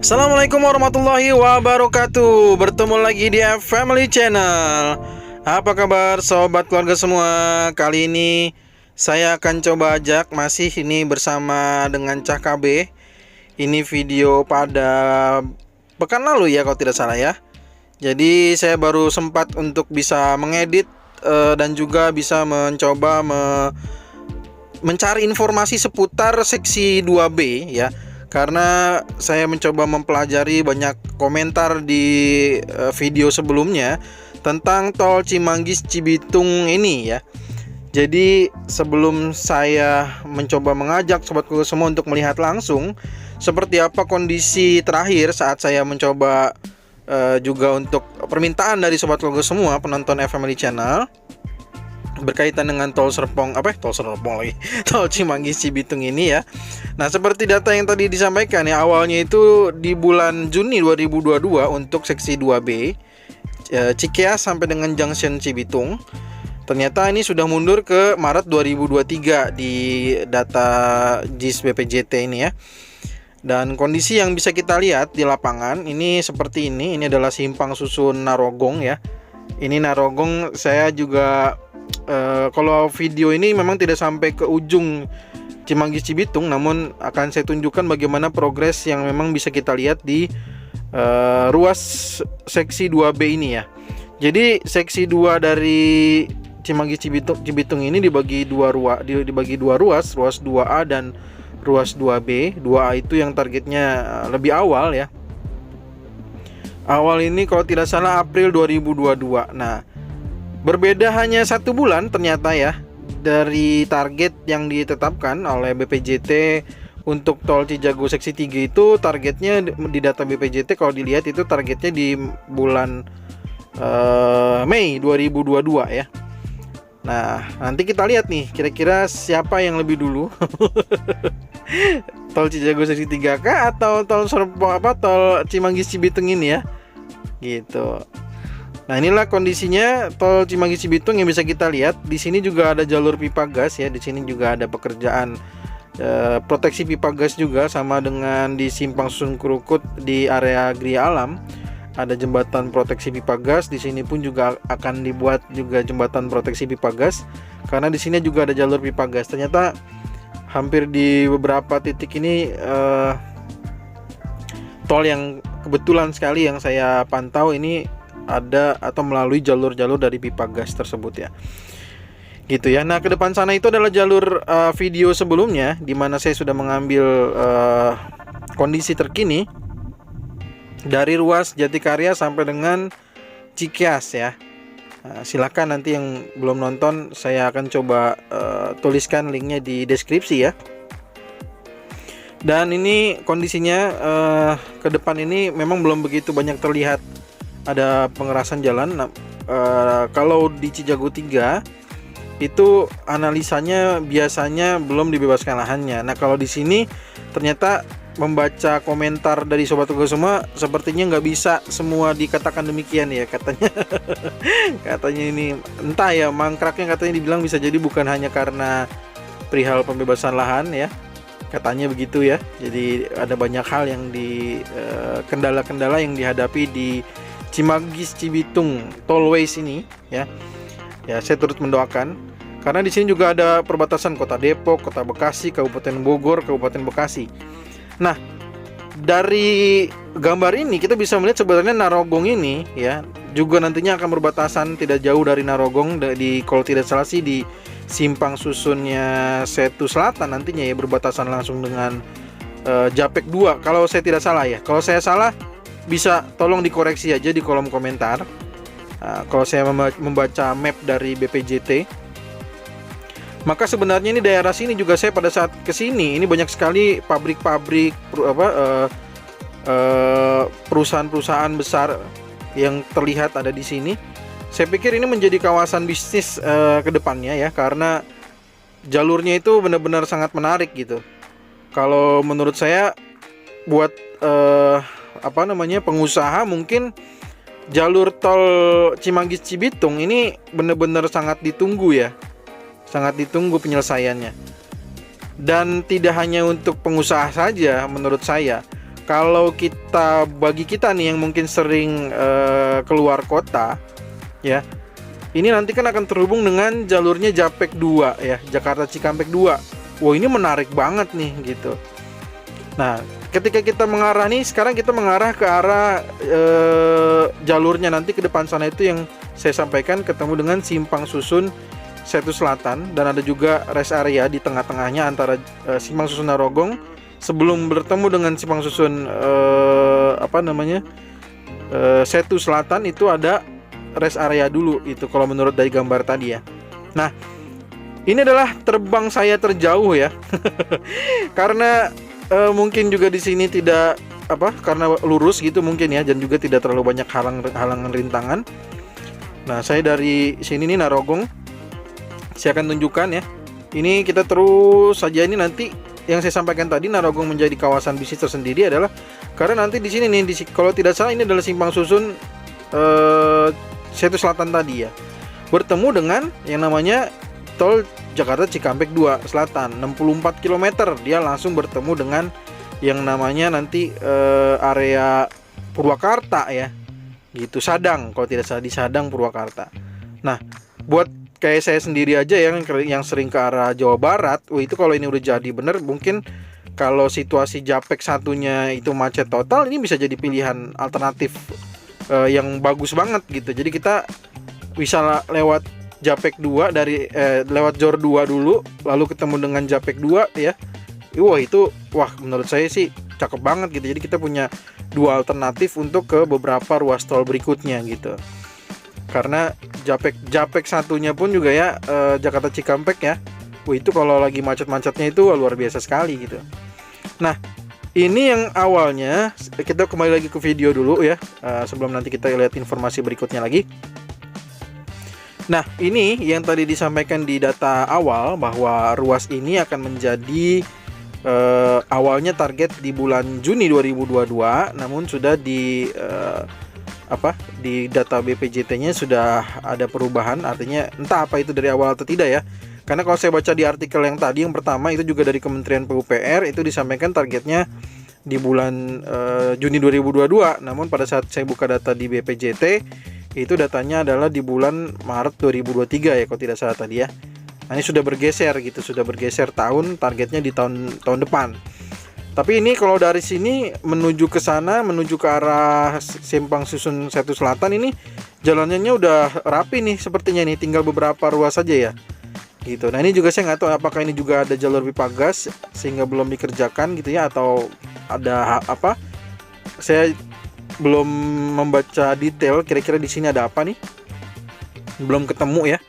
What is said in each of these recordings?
Assalamualaikum warahmatullahi wabarakatuh. Bertemu lagi di Family Channel. Apa kabar sobat keluarga semua? Kali ini saya akan coba ajak masih ini bersama dengan Cah KB. Ini video pada pekan lalu ya kalau tidak salah ya. Jadi saya baru sempat untuk bisa mengedit dan juga bisa mencoba mencari informasi seputar seksi 2B ya. Karena saya mencoba mempelajari banyak komentar di video sebelumnya tentang tol Cimanggis Cibitung ini ya. Jadi sebelum saya mencoba mengajak sobat keluarga semua untuk melihat langsung seperti apa kondisi terakhir saat saya mencoba juga untuk permintaan dari sobat keluarga semua penonton Family Channel berkaitan dengan tol Serpong tol Cimanggis Cibitung ini ya. Nah, seperti data yang tadi disampaikan ya, awalnya itu di bulan Juni 2022 untuk seksi 2B Cikeas sampai dengan Junction Cibitung. Ternyata ini sudah mundur ke Maret 2023 di data JIS BPJT ini ya. Dan kondisi yang bisa kita lihat di lapangan ini seperti ini. Ini adalah simpang susun Narogong ya. Ini Narogong saya juga kalau video ini memang tidak sampai ke ujung Cimanggis Cibitung, namun akan saya tunjukkan bagaimana progres yang memang bisa kita lihat di ruas seksi 2B ini ya. Jadi seksi 2 dari Cimanggis Cibitung ini dibagi dua ruas, ruas 2A dan ruas 2B. 2A itu yang targetnya lebih awal ya. Awal ini kalau tidak salah April 2022. Nah, berbeda hanya 1 bulan ternyata ya dari target yang ditetapkan oleh BPJT untuk tol Cijago seksi 3 itu. Targetnya di data BPJT kalau dilihat itu targetnya di bulan Mei 2022 ya. Nah, nanti kita lihat nih kira-kira siapa yang lebih dulu. Tol Cijago seksi 3 kah atau tol Cimanggis Cibitung ini ya. Gitu. Nah, inilah kondisinya tol Cimanggis Cibitung yang bisa kita lihat. Di sini juga ada jalur pipa gas ya. Di sini juga ada pekerjaan proteksi pipa gas juga, sama dengan di simpang susun Krukut di area Gria Alam. Ada jembatan proteksi pipa gas. Di sini pun juga akan dibuat juga jembatan proteksi pipa gas, karena di sini juga ada jalur pipa gas. Ternyata hampir di beberapa titik ini tol yang kebetulan sekali yang saya pantau ini ada atau melalui jalur-jalur dari pipa gas tersebut ya. Gitu ya. Nah, ke depan sana itu adalah jalur video sebelumnya di mana saya sudah mengambil kondisi terkini dari ruas Jatikarya sampai dengan Cikeas ya. Nah, silakan nanti yang belum nonton saya akan coba tuliskan linknya di deskripsi ya. Dan ini kondisinya ke depan ini memang belum begitu banyak terlihat ada pengerasan jalan. Nah, kalau di Cijago 3 itu analisanya biasanya belum dibebaskan lahannya. Nah, kalau di sini ternyata membaca komentar dari sobat tugas semua sepertinya nggak bisa semua dikatakan demikian ya katanya. Katanya ini entah ya, mangkraknya katanya dibilang bisa jadi bukan hanya karena perihal pembebasan lahan ya. Katanya begitu ya. Jadi ada banyak hal yang di kendala-kendala yang dihadapi di Cimanggis Cibitung Tollways ini ya. Ya, saya turut mendoakan karena di sini juga ada perbatasan Kota Depok, Kota Bekasi, Kabupaten Bogor, Kabupaten Bekasi. Nah, dari gambar ini kita bisa melihat sebenarnya Narogong ini ya juga nantinya akan berbatasan tidak jauh dari Narogong di kalau tidak salah sih di simpang susunnya Setu Selatan nantinya ya, berbatasan langsung dengan Japek 2 kalau saya tidak salah ya. Kalau saya salah bisa tolong dikoreksi aja di kolom komentar. Kalau saya membaca map dari BPJT, maka sebenarnya ini daerah sini juga saya pada saat kesini ini banyak sekali pabrik-pabrik perusahaan-perusahaan besar yang terlihat ada di sini. Saya pikir ini menjadi kawasan bisnis ke depannya ya, karena jalurnya itu benar-benar sangat menarik gitu. Kalau menurut saya buat pengusaha mungkin jalur tol Cimanggis Cibitung ini benar-benar sangat ditunggu ya. Sangat ditunggu penyelesaiannya. Dan tidak hanya untuk pengusaha saja menurut saya. kalau bagi kita nih yang mungkin sering keluar kota ya, ini nanti kan akan terhubung dengan jalurnya Japek 2 ya, Jakarta Cikampek 2. Wah, ini menarik banget nih gitu. Nah, ketika kita mengarah nih, sekarang kita mengarah ke arah jalurnya nanti ke depan sana itu yang saya sampaikan, ketemu dengan Simpang Susun Setu Selatan, dan ada juga rest area di tengah-tengahnya antara Simpang Susun Narogong. Sebelum bertemu dengan Simpang Susun Setu Selatan itu ada rest area dulu itu kalau menurut dari gambar tadi ya. Nah, ini adalah terbang saya terjauh ya. Karena mungkin juga di sini tidak karena lurus gitu mungkin ya, dan juga tidak terlalu banyak halangan rintangan. Nah, saya dari sini nih Narogong, saya akan tunjukkan ya. Ini kita terus saja, ini nanti yang saya sampaikan tadi, Narogong menjadi kawasan bisnis tersendiri adalah karena nanti di sini nih, kalau tidak salah ini adalah Simpang Susun Setu Selatan tadi ya, bertemu dengan yang namanya tol Jakarta Cikampek 2 Selatan 64 km. Dia langsung bertemu dengan yang namanya nanti area Purwakarta ya, gitu, Sadang kalau tidak salah, di Sadang Purwakarta. Nah, buat kayak saya sendiri aja yang sering ke arah Jawa Barat, itu kalau ini udah jadi bener, mungkin kalau situasi Japek satunya itu macet total, ini bisa jadi pilihan alternatif yang bagus banget gitu. Jadi kita bisa lewat Japek 2 lewat Jor 2 dulu, lalu ketemu dengan Japek 2 ya. Wah, menurut saya sih cakep banget gitu. Jadi kita punya dua alternatif untuk ke beberapa ruas tol berikutnya gitu. Karena Japek satunya pun juga ya, Jakarta Cikampek ya. Itu kalau lagi macet-macetnya itu luar biasa sekali gitu. Nah, ini yang awalnya, kita kembali lagi ke video dulu ya, sebelum nanti kita lihat informasi berikutnya lagi. Nah, ini yang tadi disampaikan di data awal bahwa ruas ini akan menjadi awalnya target di bulan Juni 2022, namun sudah di data BPJT-nya sudah ada perubahan, artinya entah apa itu dari awal atau tidak ya. Karena kalau saya baca di artikel yang tadi, yang pertama itu juga dari Kementerian PUPR, itu disampaikan targetnya di bulan Juni 2022. Namun pada saat saya buka data di BPJT, itu datanya adalah di bulan Maret 2023 ya, kalau tidak salah tadi ya. Nah, ini sudah bergeser gitu, sudah bergeser tahun, targetnya di tahun depan. Tapi ini kalau dari sini menuju ke sana, menuju ke arah Simpang Susun Setu Selatan, ini jalanannya udah rapi nih sepertinya nih, tinggal beberapa ruas saja ya gitu. Nah, ini juga saya nggak tahu apakah ini juga ada jalur pipa gas sehingga belum dikerjakan gitu ya, atau ada apa, saya belum membaca detail kira-kira di sini ada apa nih, belum ketemu ya.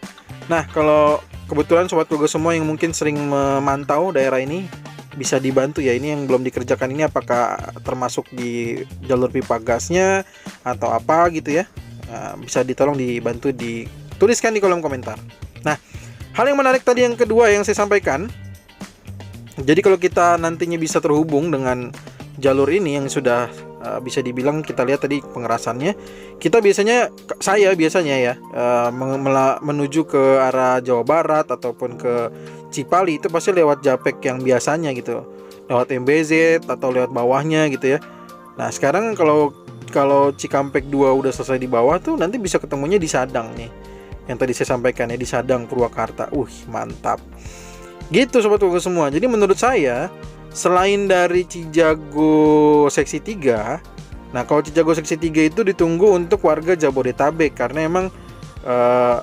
Nah, kalau kebetulan sobat Gogo semua yang mungkin sering memantau daerah ini, bisa dibantu ya, ini yang belum dikerjakan ini apakah termasuk di jalur pipa gasnya atau apa gitu ya. Nah, bisa ditolong dibantu, dituliskan di kolom komentar. Nah, hal yang menarik tadi yang kedua yang saya sampaikan, jadi kalau kita nantinya bisa terhubung dengan jalur ini yang sudah bisa dibilang, kita lihat tadi pengerasannya, saya biasanya ya menuju ke arah Jawa Barat ataupun ke Cipali itu pasti lewat Japek yang biasanya gitu, lewat MBZ atau lewat bawahnya gitu ya. Nah, sekarang kalau Cikampek 2 udah selesai di bawah tuh, nanti bisa ketemunya di Sadang nih, yang tadi saya sampaikan ya, di Sadang Purwakarta. Mantap gitu sobat Gogo semua. Jadi menurut saya, selain dari Cijago seksi 3, nah kalau Cijago seksi 3 itu ditunggu untuk warga Jabodetabek, karena emang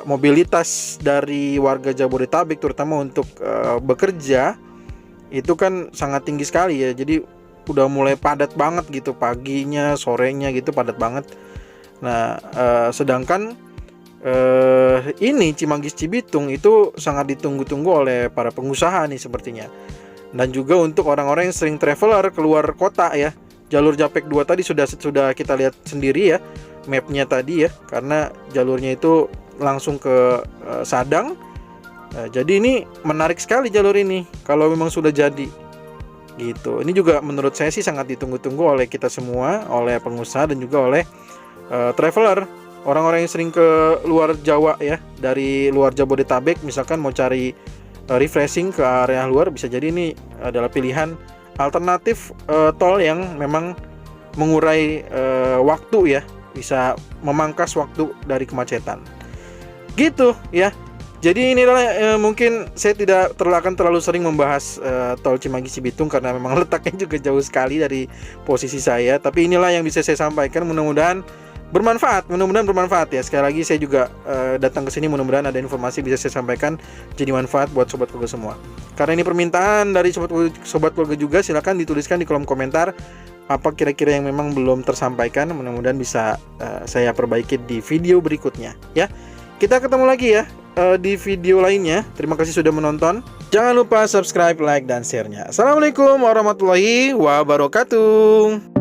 mobilitas dari warga Jabodetabek terutama untuk bekerja itu kan sangat tinggi sekali ya. Jadi udah mulai padat banget gitu, paginya, sorenya gitu padat banget. Nah, sedangkan ini Cimanggis Cibitung itu sangat ditunggu-tunggu oleh para pengusaha nih sepertinya. Dan juga untuk orang-orang yang sering traveler keluar kota ya. Jalur Japek 2 tadi sudah kita lihat sendiri ya, mapnya tadi ya, karena jalurnya itu langsung ke Sadang. Jadi ini menarik sekali jalur ini kalau memang sudah jadi gitu. Ini juga menurut saya sih sangat ditunggu-tunggu oleh kita semua, oleh pengusaha dan juga oleh traveler, orang-orang yang sering ke luar Jawa ya, dari luar Jabodetabek misalkan mau cari refreshing ke area luar, bisa jadi ini adalah pilihan alternatif tol yang memang mengurai waktu ya, bisa memangkas waktu dari kemacetan. Gitu ya. Jadi inilah mungkin saya tidak akan terlalu sering membahas tol Cimanggis Cibitung karena memang letaknya juga jauh sekali dari posisi saya. Tapi inilah yang bisa saya sampaikan, mudah-mudahan bermanfaat ya. Sekali lagi saya juga datang ke sini, mudah-mudahan ada informasi bisa saya sampaikan jadi manfaat buat sobat keluarga semua. Karena ini permintaan dari sobat keluarga juga, silakan dituliskan di kolom komentar apa kira-kira yang memang belum tersampaikan. Mudah-mudahan bisa saya perbaiki di video berikutnya ya. Kita ketemu lagi ya di video lainnya. Terima kasih sudah menonton. Jangan lupa subscribe, like, dan share-nya. Assalamualaikum warahmatullahi wabarakatuh.